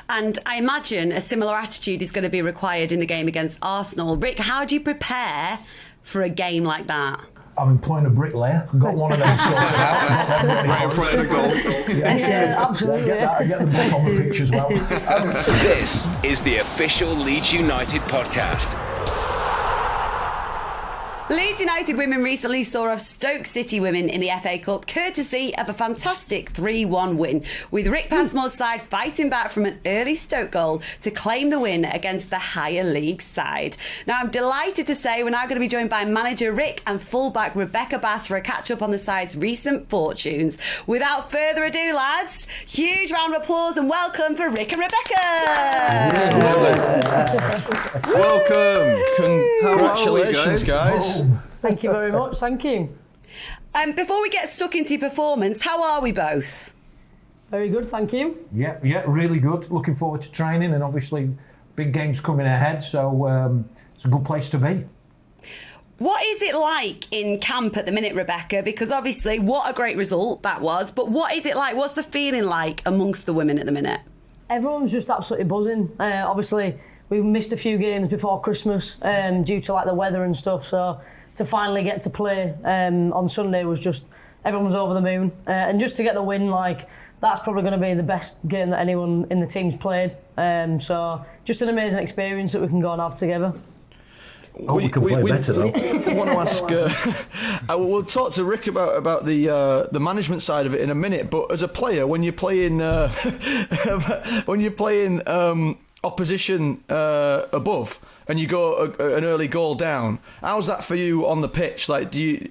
And I imagine a similar attitude is going to be required in the game against Arsenal. Rick, how do you prepare for a game like that? I'm employing a bricklayer. Got one of them sorted out. Right in front of the goal. Yeah, absolutely. Get the boss on the pitch as well. This is the official Leeds United podcast. Leeds United Women recently saw off Stoke City Women in the FA Cup, courtesy of a fantastic 3-1 win, with Rick Passmoor's side fighting back from an early Stoke goal to claim the win against the higher league side. Now, I'm delighted to say we're now going to be joined by manager Rick and fullback Rebekah Bass for a catch-up on the side's recent fortunes. Without further ado, lads, huge round of applause and welcome for Rick and Rebekah. Welcome. Congratulations, guys. Thank you very much. Thank you. Before we get stuck into your performance, how are we both? Very good, thank you. Yeah, really good. Looking forward to training, and obviously big games coming ahead, so it's a good place to be. What is it like in camp at the minute, Rebekah? Because obviously, what a great result that was, but what is it like? What's the feeling like amongst the women at the minute? Everyone's just absolutely buzzing. Obviously, we missed a few games before Christmas due to the weather and stuff, so to finally get to play on Sunday was just, everyone was over the moon. And just to get the win, that's probably going to be the best game that anyone in the team's played. So just an amazing experience that we can go and have together. We can play better though. I want to ask. We'll talk to Rick about the management side of it in a minute. But as a player, when you're playing, opposition above and you go an early goal down, how's that for you on the pitch? How do you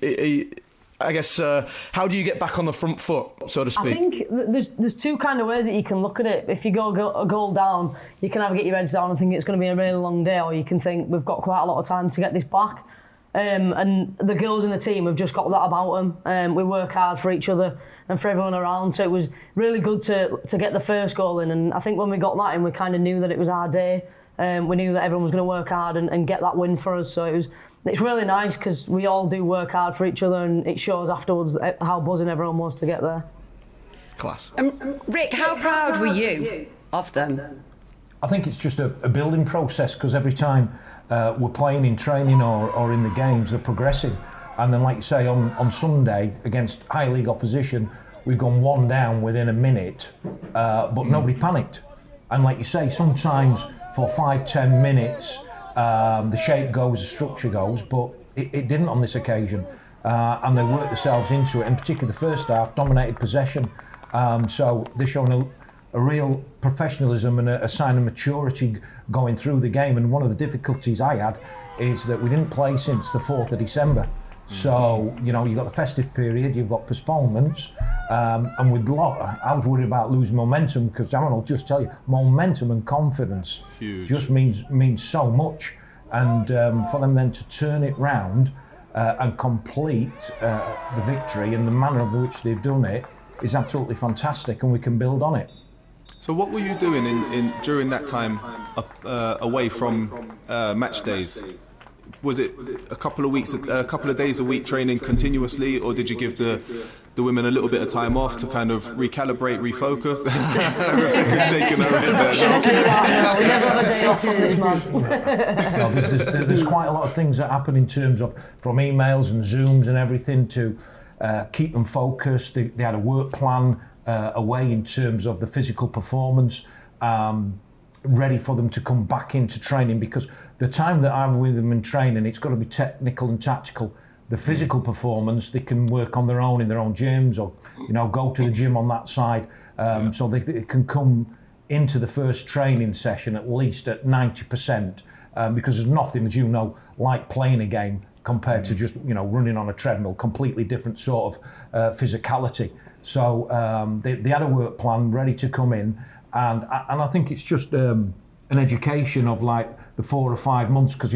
get back on the front foot, so to speak? I think there's two kind of ways that you can look at it. If you go a goal down, you can either get your heads down and think it's going to be a really long day, or you can think we've got quite a lot of time to get this back. And the girls in the team have just got that about them. We work hard for each other and for everyone around, so it was really good to get the first goal in. And I think when we got that in, we kind of knew that it was our day. We knew that everyone was going to work hard and get that win for us. So it's really nice because we all do work hard for each other, and it shows afterwards how buzzing everyone was to get there. Class. Rick, how proud were you of them? I think it's just a building process, because every time we're playing in training or in the games, they're progressing. And then, like you say, on Sunday against high league opposition, we've gone one down within a minute, but nobody panicked. And like you say, sometimes for 5-10 minutes, the shape goes, the structure goes, but it didn't on this occasion. And they worked themselves into it, and particularly the first half, dominated possession. So they're showing a real professionalism and a sign of maturity going through the game. And one of the difficulties I had is that we didn't play since the 4th of December. So, you've got the festive period, you've got postponements, and I was worried about losing momentum, because Darren will just tell you, momentum and confidence just means so much. And for them then to turn it round and complete the victory in the manner of which they've done it is absolutely fantastic, and we can build on it. So what were you doing in during that time away from match days? Was it a couple of days a week training continuously, or did you give the women a little bit of time off to kind of recalibrate, refocus? Rebekah's shaking her head there. We never have a day off from this man. There's quite a lot of things that happen in terms of, from emails and Zooms and everything, to keep them focused. They had a work plan away in terms of the physical performance, ready for them to come back into training, because the time that I'm with them in training, it's got to be technical and tactical. The physical performance, they can work on their own in their own gyms, or go to the gym on that side, so they can come into the first training session at least at 90%, because there's nothing, as you know, like playing a game compared to just running on a treadmill. Completely different sort of physicality. So they had a work plan ready to come in, and I think it's just an education of the 4 or 5 months, because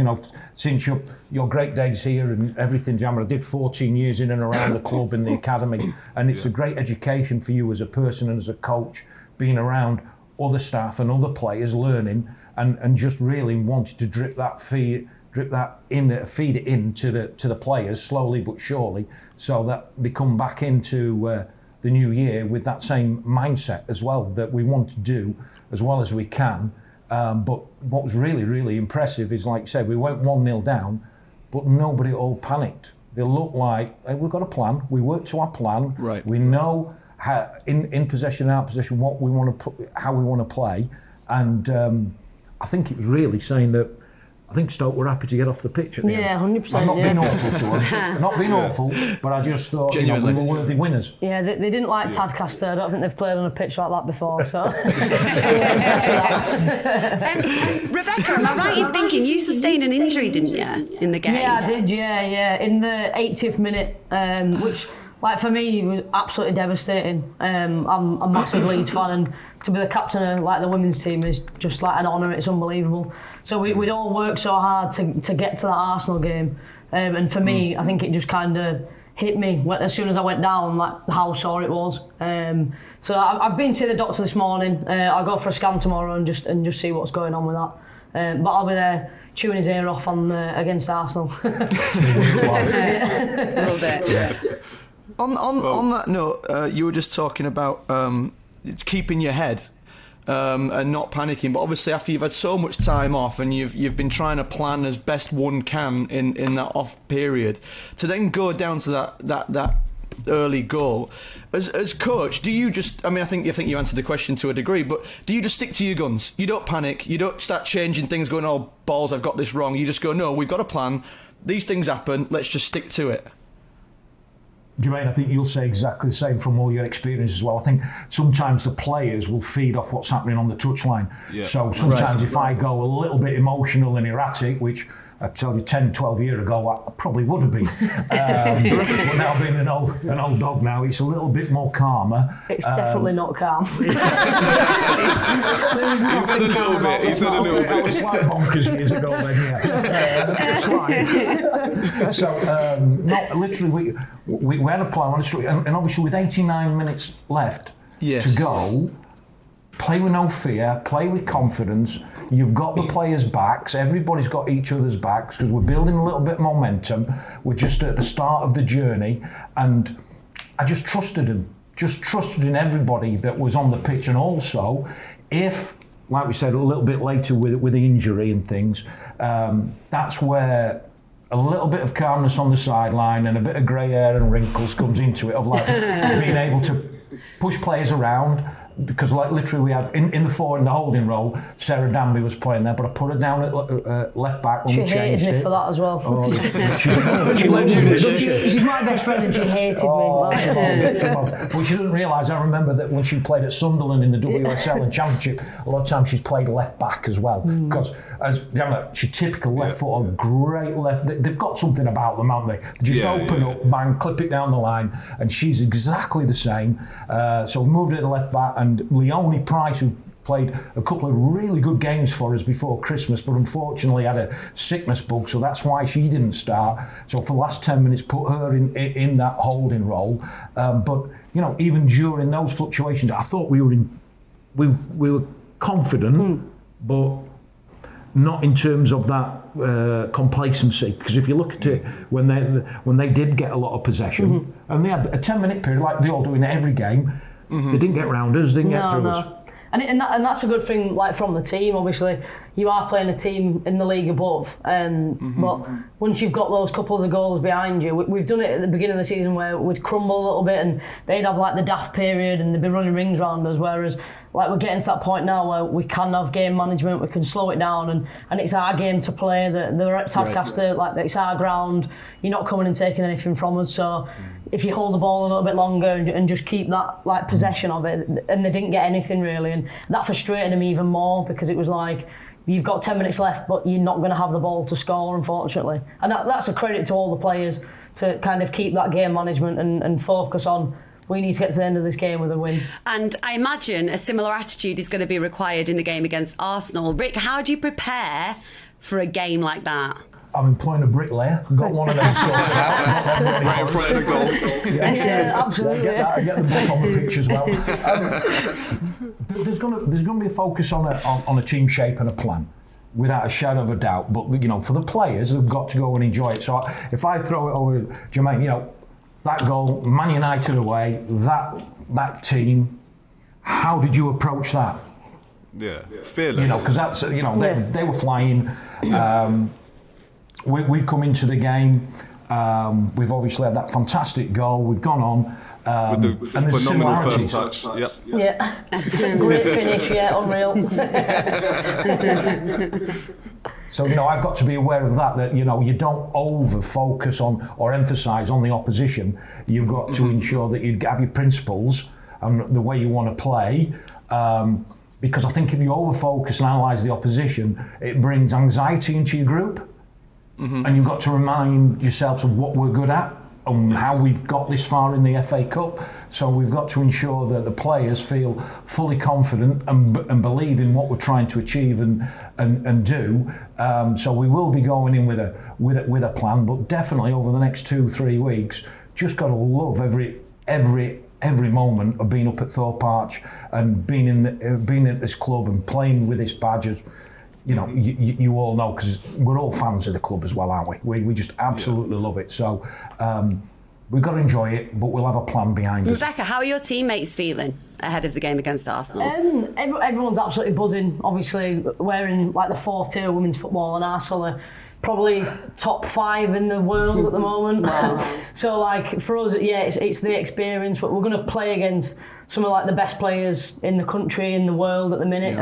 since your great days here and everything, Jammer, I did 14 years in and around the club in the academy, and it's a great education for you as a person and as a coach, being around other staff and other players, learning and just really wanting to feed it into the players slowly but surely, so that they come back into the new year with that same mindset as well, that we want to do as well as we can. But what was really, really impressive is, like I said, we went 1-0 down, but nobody at all panicked. They looked like, hey, we've got a plan. We work to our plan. Right. We know how, in possession and out of possession, what we want to how we want to play. And I think it was really saying that I think Stoke were happy to get off the pitch at the end. 100%. I'm not being awful to them. Not being awful, but I just thought we were worthy winners. Yeah, they didn't like Tadcaster. I don't think they've played on a pitch like that before. So, Rebekah, am I right in thinking you sustained an injury, didn't you, in the game? Yeah, I did. Yeah. In the 80th minute, which, like, for me, was absolutely devastating. I'm a massive Leeds fan, and to be the captain of, like, the women's team is just like an honour. It's unbelievable. So we'd all worked so hard to get to that Arsenal game, and for me, I think it just kind of hit me as soon as I went down, like how sore it was. So I've been to the doctor this morning. I'll go for a scan tomorrow and just see what's going on with that. But I'll be there chewing his ear off on against Arsenal. A little bit. Yeah. On that note, you were just talking about keeping your head and not panicking. But obviously, after you've had so much time off and you've been trying to plan as best one can in that off period, to then go down to that early goal, as coach, do you just? I mean, I think you answered the question to a degree, but do you just stick to your guns? You don't panic. You don't start changing things, going, "Oh, balls, I've got this wrong." You just go, "No, we've got a plan. These things happen. Let's just stick to it." Jermaine, I think you'll say exactly the same from all your experience as well. I think sometimes the players will feed off what's happening on the touchline. Yeah. So sometimes if I go a little bit emotional and erratic, which I tell you 10, 12 years ago I probably would have been. But now being an old dog now, it's a little bit more calmer. It's definitely not calm. He said a little bit. I was slight bonkers years ago then, yeah. So, not literally, we had a plan, and obviously with 89 minutes left to go, play with no fear, play with confidence. You've got the players' backs, everybody's got each other's backs, because we're building a little bit of momentum. We're just at the start of the journey, and I just trusted in everybody that was on the pitch. And also, if, like we said a little bit later with the injury and things, that's where a little bit of calmness on the sideline and a bit of grey hair and wrinkles comes into it, of like being able to push players around. Because like literally we had in the holding role, Sarah Danby was playing there, but I put her down at left back when we changed it. She hated me for that as well. Oh, she's my best friend and she hated me. But she doesn't realise, I remember that when she played at Sunderland in the WSL and Championship, a lot of times she's played left back as well. Because she's typical left footer, great left. They've got something about them, haven't they? They just open up, bang, clip it down the line, and she's exactly the same. So we moved her to left back, and Leonie Price, who played a couple of really good games for us before Christmas, but unfortunately had a sickness bug, so that's why she didn't start. So for the last 10 minutes, put her in that holding role. But you know, even during those fluctuations, I thought we were confident, but not in terms of that complacency. Because if you look at it, when they did get a lot of possession, and they had a 10-minute period like they all do in every game. They didn't get round us, didn't get through us. And that's a good thing, like, from the team. Obviously, you are playing a team in the league above, but once you've got those couples of goals behind you, we've done it at the beginning of the season where we'd crumble a little bit and they'd have like the daft period and they'd be running rings round us, whereas like we're getting to that point now where we can have game management, we can slow it down, and it's our game to play. They're at Tadcaster, like it's our ground. You're not coming and taking anything from us, so if you hold the ball a little bit longer and just keep that like possession of it, and they didn't get anything really, and that frustrated them even more, because it was like, you've got 10 minutes left but you're not going to have the ball to score, unfortunately. And that's a credit to all the players to kind of keep that game management and focus on, we need to get to the end of this game with a win. And I imagine a similar attitude is going to be required in the game against Arsenal. Rick, how do you prepare for a game like that? I'm employing a bricklayer. Got one of them sorted out. Right in front of the goal. Yeah, absolutely. Get the bus on the pitch as well. There's going to be a focus on a team shape and a plan, without a shadow of a doubt. But you know, for the players, they've got to go and enjoy it. So if I throw it over Jermaine, you know, that goal, Man United away, that that team. How did you approach that? Yeah, fearless. You know, because that's, you know, they were flying. We've come into the game. We've obviously had that fantastic goal. We've gone on. With the phenomenal first touch. Yep. Yeah. Great finish, unreal. So, you know, I've got to be aware of that, you know, you don't over-focus on or emphasise on the opposition. You've got to ensure that you have your principles and the way you want to play. Because I think if you over-focus and analyse the opposition, it brings anxiety into your group. And you've got to remind yourselves of what we're good at and how we've got this far in the FA Cup. So we've got to ensure that the players feel fully confident and believe in what we're trying to achieve and do. So we will be going in with a plan, but definitely over the next 2-3 weeks, just got to love every moment of being up at Thorpe Arch and being at this club and playing with this badge. You know, you all know, because we're all fans of the club as well, aren't we? We just absolutely love it. So we've got to enjoy it, but we'll have a plan behind us. Rebekah, how are your teammates feeling ahead of the game against Arsenal? Everyone's absolutely buzzing. Obviously, we're in like the 4th tier of women's football, and Arsenal are probably top 5 in the world at the moment. Wow. So, like, for us, it's the experience, but we're going to play against some of like the best players in the country, in the world at the minute.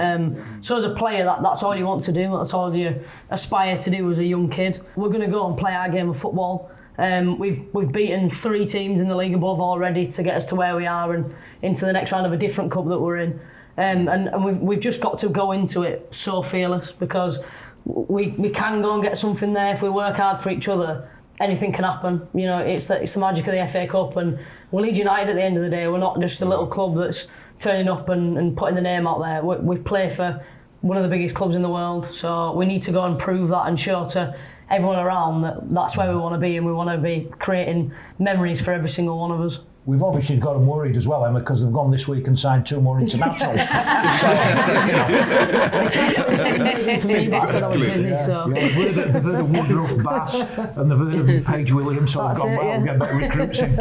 So as a player, that's all you want to do. That's all you aspire to do as a young kid. We're going to go and play our game of football. We've beaten 3 teams in the league above already to get us to where we are and into the next round of a different cup that we're in. And we've just got to go into it so fearless, because we can go and get something there if we work hard for each other. Anything can happen. You know, it's the magic of the FA Cup, and we're Leeds United at the end of the day. We're not just a little club that's turning up and putting the name out there. We play for one of the biggest clubs in the world, so we need to go and prove that and show to everyone around that that's where we want to be, and we want to be creating memories for every single one of us. We've obviously got them worried as well, Emma, because they've gone this week and signed 2 more internationals. They've heard of Woodruff, Bass, and they've heard of Paige Williams, so they've gone, we'll get better recruits in.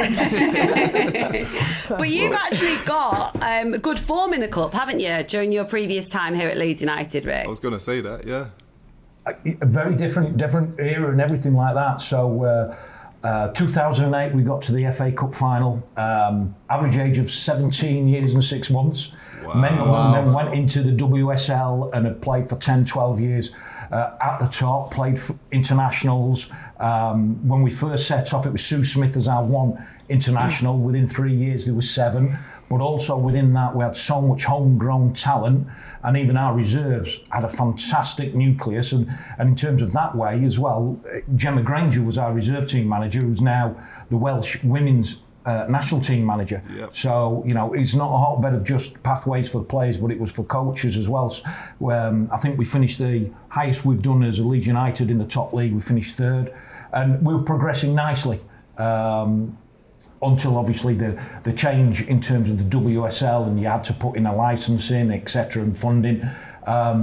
But you've actually got good form in the club, haven't you, during your previous time here at Leeds United, Rick? I was going to say that, yeah. A very different era and everything like that. So 2008 we got to the FA Cup final, average age of 17 years and 6 months. Wow. Many of them then went into the WSL and have played for 10-12 years at the top, played for internationals. When we first set off, it was Sue Smith as our 1 international. Within 3 years there was 7, but also within that we had so much homegrown talent, and even our reserves had a fantastic nucleus. And in terms of that way as well, Gemma Granger was our reserve team manager, who's now the Welsh women's national team manager. Yep. So, you know, it's not a hotbed of just pathways for the players, but it was for coaches as well. I think we finished the highest we've done as a Leeds United in the top league. We finished 3rd, and we were progressing nicely until obviously the change in terms of the WSL, and you had to put in a licence in, etc., and funding.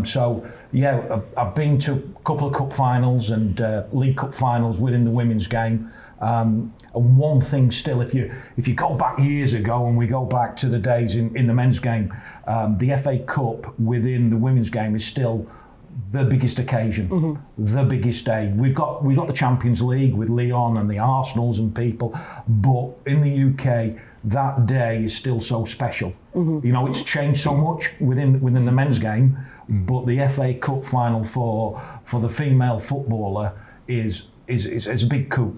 So yeah, I've been to a couple of cup finals and League Cup finals within the women's game. And one thing still, if you go back years ago, and we go back to the days in the men's game, the FA Cup within the women's game is still the biggest occasion, the biggest day. We've got the Champions League with Lyon and the Arsenals and people, but in the UK, that day is still so special. You know, it's changed so much within the men's game, but the FA Cup final for the female footballer is a big coup.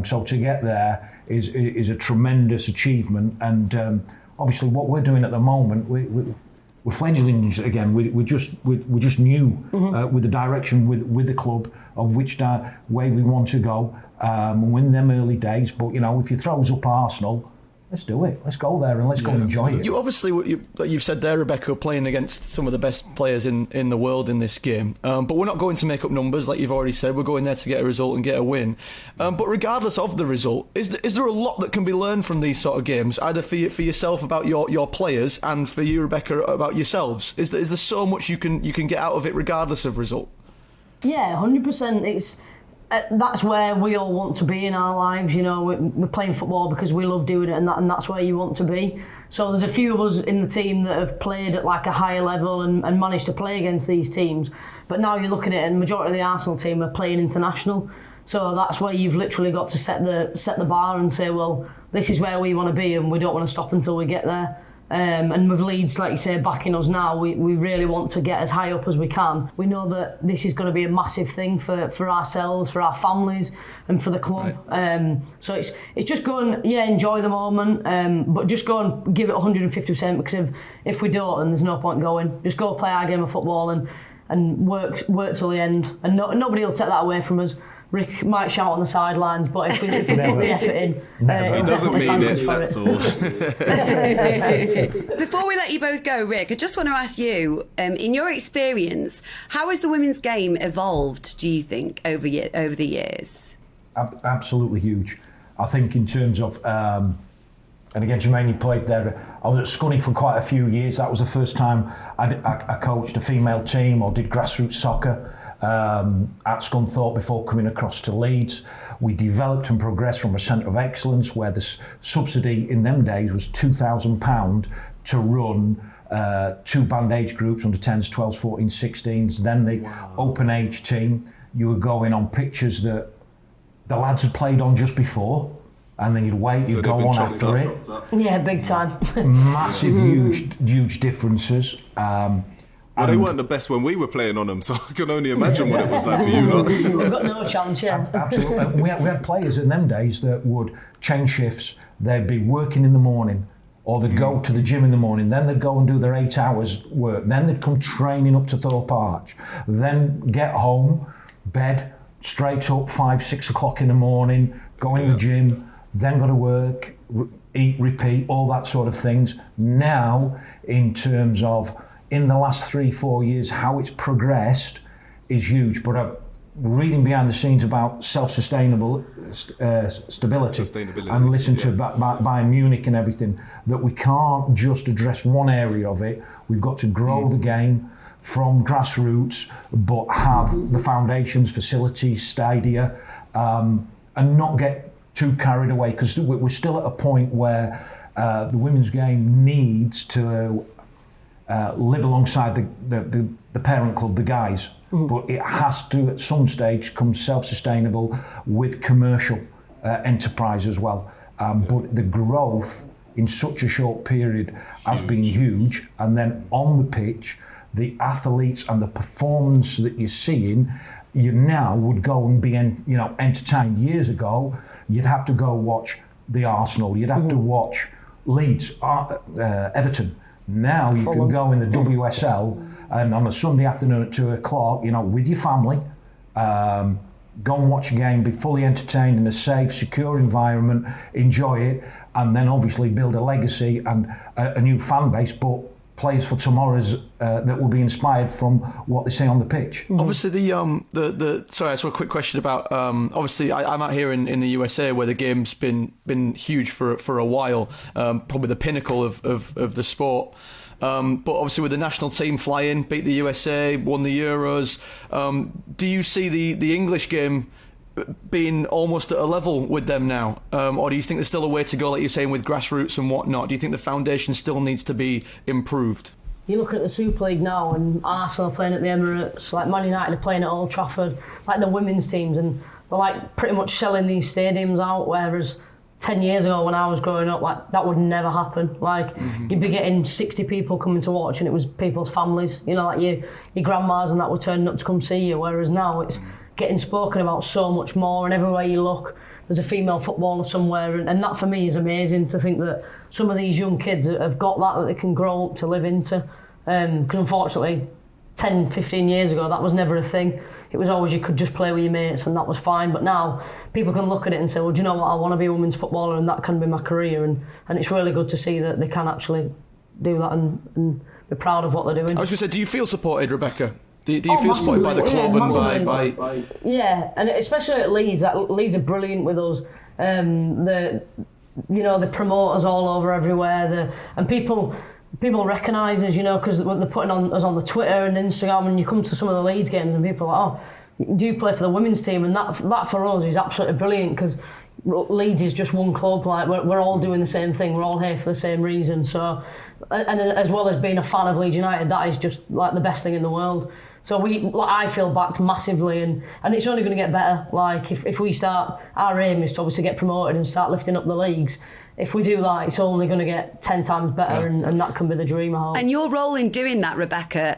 So to get there is a tremendous achievement, and obviously what we're doing at the moment, we're fledglings again. We're just new with the direction with the club of which way we want to go. Win them early days, but you know, if you throw us up Arsenal, let's do it. Let's go there and let's go and enjoy it. You obviously, like you've said there, Rebekah, playing against some of the best players in the world in this game. But we're not going to make up numbers, like you've already said. We're going there to get a result and get a win. But regardless of the result, is there a lot that can be learned from these sort of games, either for yourself about your players, and for you, Rebekah, about yourselves? Is there so much you can get out of it regardless of result? Yeah, 100%. that's where we all want to be in our lives. You know, we're playing football because we love doing it, and that's where you want to be. So there's a few of us in the team that have played at like a higher level and managed to play against these teams. But now you're looking at it, and the majority of the Arsenal team are playing international. So that's where you've literally got to set the bar and say, well, this is where we want to be, and we don't want to stop until we get there. And with Leeds, like you say, backing us now, we really want to get as high up as we can. We know that this is going to be a massive thing for ourselves, for our families, and for the club. Right. So it's just go and enjoy the moment, but just go and give it 150%, because if we don't, then there's no point going. Just go play our game of football and work till the end, and nobody will take that away from us. Rick might shout on the sidelines, but if we put the effort in, it doesn't mean it, that's all. Before we let you both go, Rick, I just want to ask you, in your experience, how has the women's game evolved, do you think, over the years? Absolutely huge. I think in terms of, and again, Jermaine, you played there. I was at Scunny for quite a few years. That was the first time I coached a female team or did grassroots soccer at Scunthorpe before coming across to Leeds. We developed and progressed from a centre of excellence where the subsidy in them days was £2,000 to run 2 band age groups, under 10s, 12s, 14s, 16s. Then the open age team, you were going on pitches that the lads had played on just before, and then you'd wait, you'd go on after it. Yeah, big time. Massive, huge differences. Well, they weren't the best when we were playing on them, so I can only imagine what it was like for you lot. We've got no chance, yeah. Absolutely. We had players in them days that would change shifts. They'd be working in the morning, or they'd go to the gym in the morning, then they'd go and do their 8 hours work, then they'd come training up to Thorpe Arch, then get home, bed, straight up 5, 6 o'clock in the morning, go in the gym, then go to work, eat, repeat, all that sort of things. Now, in terms of in the last 3-4 years, how it's progressed is huge. But reading behind the scenes about self-sustainable stability and listen to Bayern Munich and everything, that we can't just address one area of it. We've got to grow the game from grassroots, but have the foundations, facilities, stadia, and not get too carried away, because we're still at a point where the women's game needs to live alongside the parent club, the guys, but it has to at some stage come self-sustainable with commercial enterprise as well. But the growth in such a short period has been huge, and then on the pitch, the athletes and the performance that you're seeing, you now would go and be entertained. Years ago, you'd have to go watch the Arsenal, you'd have to watch Leeds, Everton. Now you can go in the WSL and on a Sunday afternoon at 2 o'clock, with your family, go and watch a game, be fully entertained in a safe, secure environment, enjoy it, and then obviously build a legacy and a new fan base, but players for tomorrow's that will be inspired from what they see on the pitch. Obviously, sorry, I saw a quick question about. Obviously, I'm out here in the USA where the game's been huge for a while, probably the pinnacle of the sport. But obviously, with the national team flying, beat the USA, won the Euros. Do you see the English game being almost at a level with them now, or do you think there's still a way to go, like you're saying, with grassroots and whatnot? Do you think the foundation still needs to be improved? You look at the Super League now, and Arsenal are playing at the Emirates, like Man United are playing at Old Trafford, like the women's teams, and they're like pretty much selling these stadiums out, whereas 10 years ago when I was growing up, like that would never happen. Like you'd be getting 60 people coming to watch, and it was people's families, like your grandmas and that were turning up to come see you, whereas now it's getting spoken about so much more, and everywhere you look there's a female footballer somewhere, and that for me is amazing, to think that some of these young kids have got that they can grow up to live into, because unfortunately 10-15 years ago that was never a thing. It was always you could just play with your mates and that was fine, but now people can look at it and say, well, do you know what, I want to be a women's footballer and that can be my career, and it's really good to see that they can actually do that and be proud of what they're doing. I was going to say, do you feel supported, Rebekah? Do you feel supported by the club and by... Yeah, and especially at Leeds. Leeds are brilliant with us. The promoters all over everywhere. And people recognise us, because they're putting us on the Twitter and Instagram, and you come to some of the Leeds games and people are like, oh, do play for the women's team, and that for us is absolutely brilliant, because Leeds is just one club. Like we're all doing the same thing. We're all here for the same reason. So, and as well as being a fan of Leeds United, that is just like the best thing in the world. So I feel backed massively, and it's only going to get better. Like if we start, our aim is to obviously get promoted and start lifting up the leagues. If we do that, it's only going to get 10 times better, and that can be the dream, I hope. And your role in doing that, Rebekah,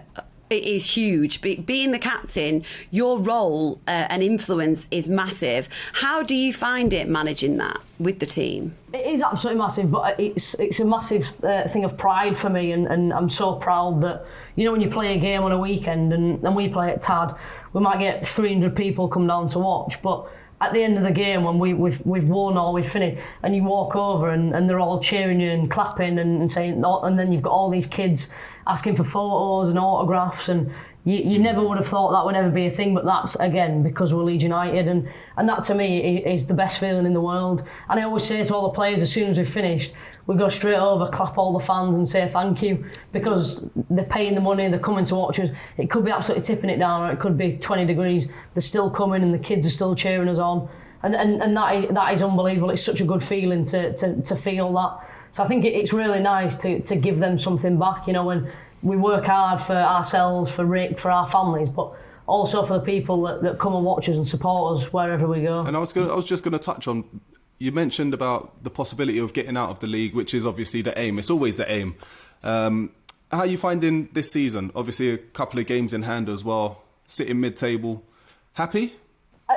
it is huge. Being the captain, your role and influence is massive. How do you find it managing that with the team? It is absolutely massive, but it's a massive thing of pride for me, and I'm so proud that, you know, when you play a game on a weekend and we play at TAD, we might get 300 people come down to watch, but at the end of the game, when we've won or we've finished, and you walk over and they're all cheering you and clapping and saying, and then you've got all these kids asking for photos and autographs, and you never would have thought that would ever be a thing, but that's, again, because we're Leeds United, and that to me is the best feeling in the world. And I always say to all the players, as soon as we've finished, we go straight over, clap all the fans and say thank you, because they're paying the money, they're coming to watch us. It could be absolutely tipping it down, or it could be 20 degrees, they're still coming and the kids are still cheering us on. And that is unbelievable. It's such a good feeling to feel that. So I think it's really nice to give them something back, you know, when we work hard for ourselves, for Rick, for our families, but also for the people that come and watch us and support us wherever we go. And I was just going to touch on, you mentioned about the possibility of getting out of the league, which is obviously the aim. It's always the aim. How are you finding this season? Obviously a couple of games in hand as well, sitting mid-table. Happy?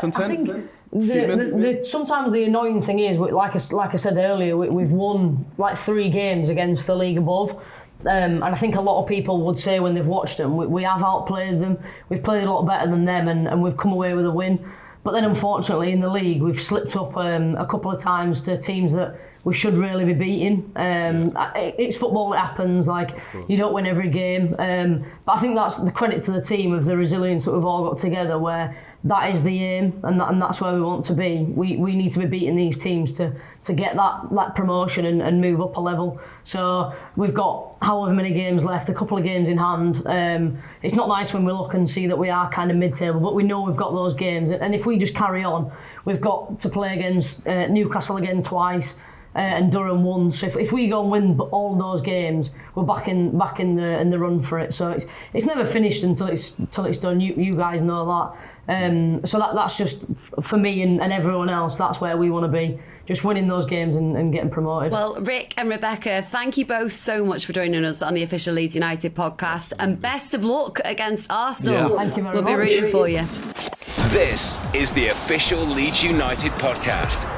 Content? I think sometimes the annoying thing is, like I said earlier, we've won like 3 games against the league above. And I think a lot of people would say when they've watched them, we have outplayed them, we've played a lot better than them, and we've come away with a win. But then unfortunately in the league, we've slipped up a couple of times to teams that we should really be beating. It's football, it happens, like you don't win every game. But I think that's the credit to the team of the resilience that we've all got together, where that is the aim, and that's where we want to be. We need to be beating these teams to get that promotion and move up a level. So we've got however many games left, a couple of games in hand. It's not nice when we look and see that we are kind of mid-table, but we know we've got those games. And if we just carry on, we've got to play against Newcastle again twice, and Durham once. So if we go and win all those games, we're back in the run for it. So it's never finished until it's done. You guys know that. So that's just for me and everyone else. That's where we want to be, just winning those games and getting promoted. Well, Rick and Rebekah, thank you both so much for joining us on the official Leeds United podcast, and best of luck against Arsenal. Yeah. Thank you very We'll much. be rooting for you. This is the official Leeds United podcast.